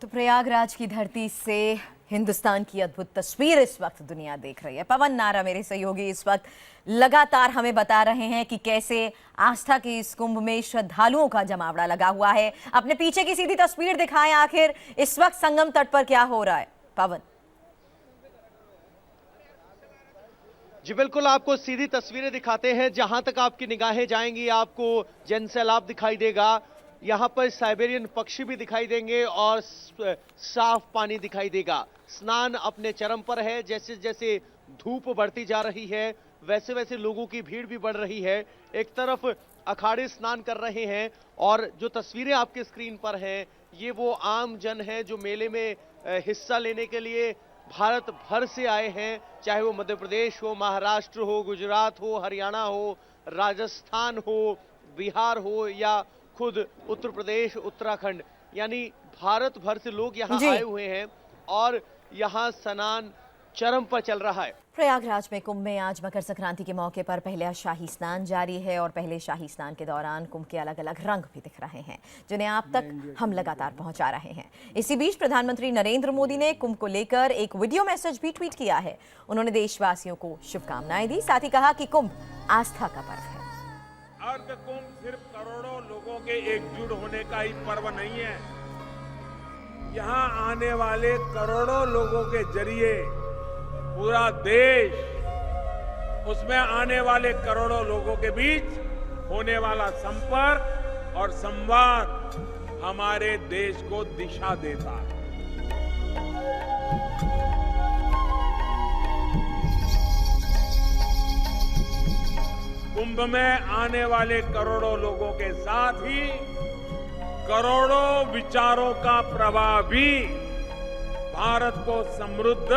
तो प्रयागराज की धरती से हिंदुस्तान की अद्भुत तस्वीर इस वक्त दुनिया देख रही है। पवन नारा मेरे सहयोगी इस वक्त लगातार हमें बता रहे हैं कि कैसे आस्था के इस कुंभ में श्रद्धालुओं का जमावड़ा लगा हुआ है। अपने पीछे की सीधी तस्वीर दिखाएं, आखिर इस वक्त संगम तट पर क्या हो रहा है। पवन जी बिल्कुल, आपको सीधी तस्वीरें दिखाते हैं। जहां तक आपकी निगाहें जाएंगी आपको जनसैलाब दिखाई देगा। यहाँ पर साइबेरियन पक्षी भी दिखाई देंगे और साफ पानी दिखाई देगा। स्नान अपने चरम पर है। जैसे जैसे धूप बढ़ती जा रही है वैसे वैसे लोगों की भीड़ भी बढ़ रही है। एक तरफ अखाड़े स्नान कर रहे हैं और जो तस्वीरें आपके स्क्रीन पर हैं ये वो आम जन है जो मेले में हिस्सा लेने के लिए भारत भर से आए हैं। चाहे वो मध्य प्रदेश हो, महाराष्ट्र हो, गुजरात हो, हरियाणा हो, राजस्थान हो, बिहार हो या खुद उत्तर प्रदेश, उत्तराखंड, यानी भारत भर से लोग यहाँ आए हुए हैं और यहाँ स्नान चरम पर चल रहा है। प्रयागराज में कुंभ में आज मकर संक्रांति के मौके पर पहला शाही स्नान जारी है और पहले शाही स्नान के दौरान कुंभ के अलग अलग रंग भी दिख रहे हैं जिन्हें आप तक हम लगातार पहुंचा रहे हैं। इसी बीच प्रधानमंत्री नरेंद्र मोदी ने कुंभ को लेकर एक वीडियो मैसेज भी ट्वीट किया है। उन्होंने देशवासियों को शुभकामनाएं दी, साथ ही कहा कि कुंभ आस्था का पर्व है। अर्ध कुंभ सिर्फ करोड़ों लोगों के एकजुट होने का ही पर्व नहीं है। यहाँ आने वाले करोड़ों लोगों के जरिए पूरा देश, उसमें आने वाले करोड़ों लोगों के बीच होने वाला संपर्क और संवाद हमारे देश को दिशा देता है। कुंभ में आने वाले करोड़ों लोगों के साथ ही करोड़ों विचारों का प्रवाह भी भारत को समृद्ध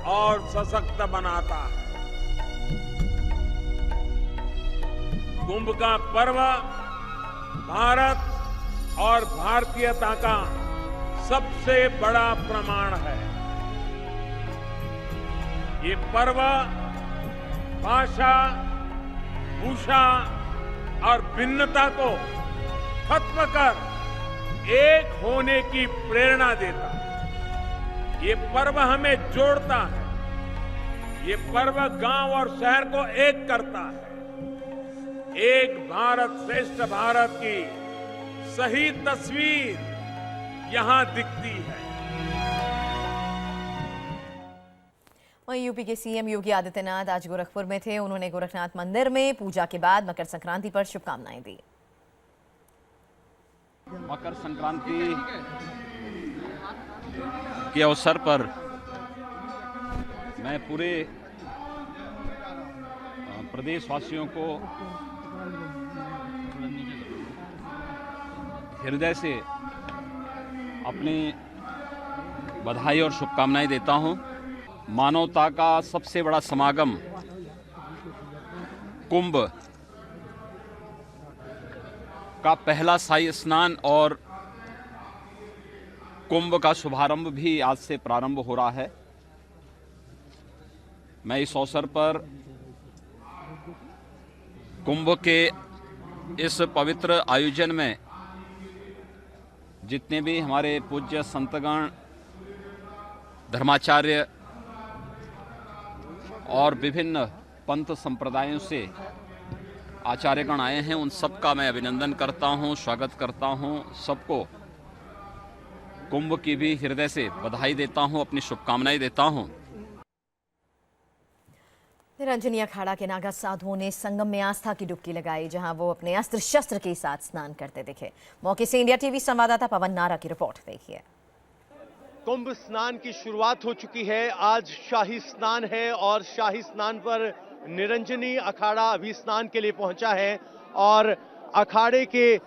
और सशक्त बनाता है। कुंभ का पर्व भारत और भारतीयता का सबसे बड़ा प्रमाण है। ये पर्व भाषा, भूषा और भिन्नता को खत्म कर एक होने की प्रेरणा देता है। ये पर्व हमें जोड़ता है। ये पर्व गांव और शहर को एक करता है। एक भारत श्रेष्ठ भारत की सही तस्वीर यहां दिखती है। वहीं यूपी के सीएम योगी आदित्यनाथ आज गोरखपुर में थे। उन्होंने गोरखनाथ मंदिर में पूजा के बाद मकर संक्रांति पर शुभकामनाएं दी। मकर संक्रांति के अवसर पर मैं पूरे प्रदेशवासियों को हृदय से अपनी बधाई और शुभकामनाएं देता हूं। मानवता का सबसे बड़ा समागम कुंभ का पहला शाही स्नान और कुंभ का शुभारंभ भी आज से प्रारंभ हो रहा है। मैं इस अवसर पर कुंभ के इस पवित्र आयोजन में जितने भी हमारे पूज्य संतगण, धर्माचार्य और विभिन्न पंथ संप्रदायों से आचार्यगण आए हैं, उन सबका मैं अभिनंदन करता हूं, स्वागत करता हूं। सबको कुंभ की भी हृदय से बधाई देता हूं, अपनी शुभकामनाएं देता हूं। निरंजनी अखाड़ा के नागा साधुओं ने संगम में आस्था की डुबकी लगाई, जहां वो अपने अस्त्र शस्त्र के साथ स्नान करते दिखे। मौके से इंडिया टीवी संवाददाता पवन नारा की रिपोर्ट देखिए। कुंभ स्नान की शुरुआत हो चुकी है। आज शाही स्नान है और शाही स्नान पर निरंजनी अखाड़ा अभी स्नान के लिए पहुंचा है और अखाड़े के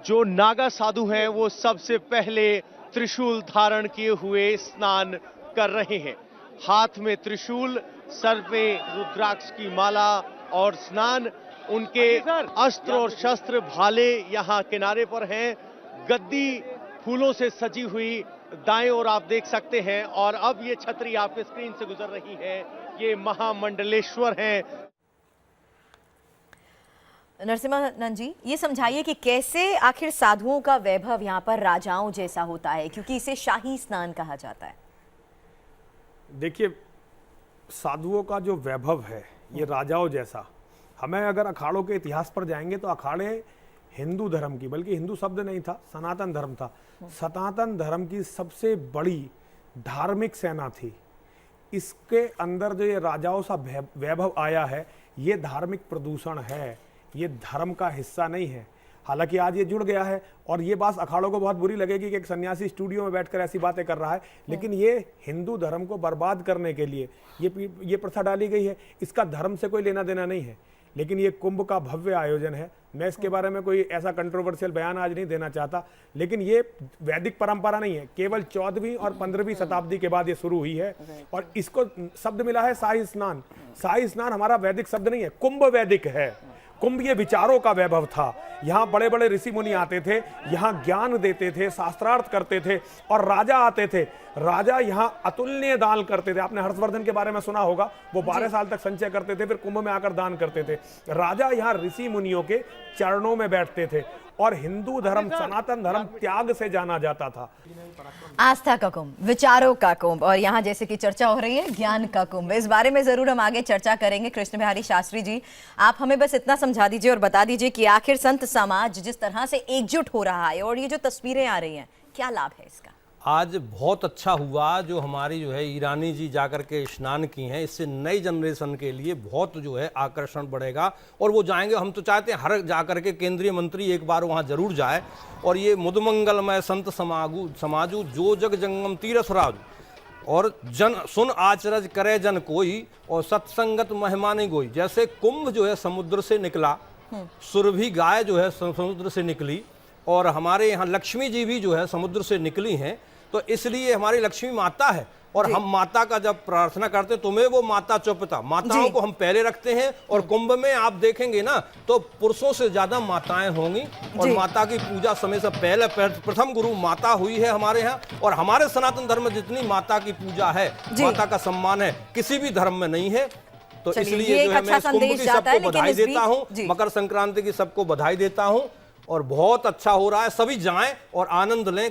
जो नागा साधु हैं वो सबसे पहले त्रिशूल धारण किए हुए स्नान कर रहे हैं। हाथ में त्रिशूल, सर पे रुद्राक्ष की माला और स्नान। उनके अस्त्र और शस्त्र भाले यहाँ किनारे पर हैं। गद्दी फूलों से सजी हुई दाएं ओर आप देख सकते हैं और अब ये छतरी आपके स्क्रीन से गुजर रही है, ये महामंडलेश्वर हैं। नरसिम्हानंद जी, ये समझाइए कि कैसे आखिर साधुओं का वैभव यहाँ पर राजाओं जैसा होता है, क्योंकि इसे शाही स्नान कहा जाता है। देखिए, साधुओं का जो वैभव है ये राजाओं जैसा, हमें अगर अखाड़ों के इतिहास पर जाएंगे तो अखाड़े हिंदू धर्म की, बल्कि हिंदू शब्द नहीं था, सनातन धर्म था, सनातन धर्म की सबसे बड़ी धार्मिक सेना थी। इसके अंदर जो ये राजाओं सा वैभव आया है, ये धार्मिक प्रदूषण है, ये धर्म का हिस्सा नहीं है। हालांकि आज ये जुड़ गया है और ये बात अखाड़ों को बहुत बुरी लगेगी कि एक सन्यासी स्टूडियो में बैठकर ऐसी बातें कर रहा है, लेकिन ये हिंदू धर्म को बर्बाद करने के लिए ये प्रथा डाली गई है। इसका धर्म से कोई लेना देना नहीं है, लेकिन ये कुंभ का भव्य आयोजन है। मैं इसके बारे में कोई ऐसा कंट्रोवर्शियल बयान आज नहीं देना चाहता, लेकिन ये वैदिक परंपरा नहीं है, केवल 14वीं और 15वीं शताब्दी के बाद ये शुरू हुई है और इसको शब्द मिला है शाही स्नान। शाही स्नान हमारा वैदिक शब्द नहीं है, कुंभ वैदिक है। कुंभ ये विचारों का वैभव था। यहाँ बड़े बड़े ऋषि मुनि आते थे, यहाँ ज्ञान देते थे, शास्त्रार्थ करते थे और राजा आते थे। राजा यहाँ अतुलनीय दान करते थे। आपने हर्षवर्धन के बारे में सुना होगा, वो 12 साल तक संचय करते थे, फिर कुंभ में आकर दान करते थे। राजा यहाँ ऋषि मुनियों के चरणों में बैठते थे और हिंदू धर्म, सनातन धर्म त्याग से जाना जाता था। आस्था का कुंभ, विचारों का कुंभ, और यहाँ जैसे कि चर्चा हो रही है ज्ञान का कुंभ। इस बारे में जरूर हम आगे चर्चा करेंगे। कृष्ण बिहारी शास्त्री जी, आप हमें बस इतना समझा दीजिए और बता दीजिए कि आखिर संत समाज जिस तरह से एकजुट हो रहा है और ये जो तस्वीरें आ रही हैं, क्या लाभ है इसका? आज बहुत अच्छा हुआ जो हमारी जो है ईरानी जी जाकर के स्नान की हैं। इससे नई जनरेशन के लिए बहुत जो है आकर्षण बढ़ेगा और वो जाएंगे। हम तो चाहते हैं हर जाकर के केंद्रीय मंत्री एक बार वहाँ जरूर जाए। और ये मुदमंगलमय संत समाजू जो जग जंगम तीरथ राजू और जन सुन आचरज करे जन कोई और सत्संगत महिमानी गोई। जैसे कुंभ जो है समुद्र से निकला, सुरभि गाय जो है समुद्र से निकली और हमारे यहाँ लक्ष्मी जी भी जो है समुद्र से निकली हैं, तो इसलिए हमारी लक्ष्मी माता है और हम माता का जब प्रार्थना करते हैं तुम्हें वो माता चुपता, माताओं को हम पहले रखते हैं। और कुंभ में आप देखेंगे ना तो पुरुषों से ज्यादा माताएं होंगी और माता की पूजा समय से पहले प्रथम गुरु माता हुई है हमारे यहाँ। और हमारे सनातन धर्म में जितनी माता की पूजा है, माता का सम्मान है, किसी भी धर्म में नहीं है। तो इसलिए जो है मैं इस कुंभ की सबको बधाई देता हूँ, मकर संक्रांति की सबको बधाई देता हूँ और बहुत अच्छा हो रहा है। सभी जाएं और आनंद लें।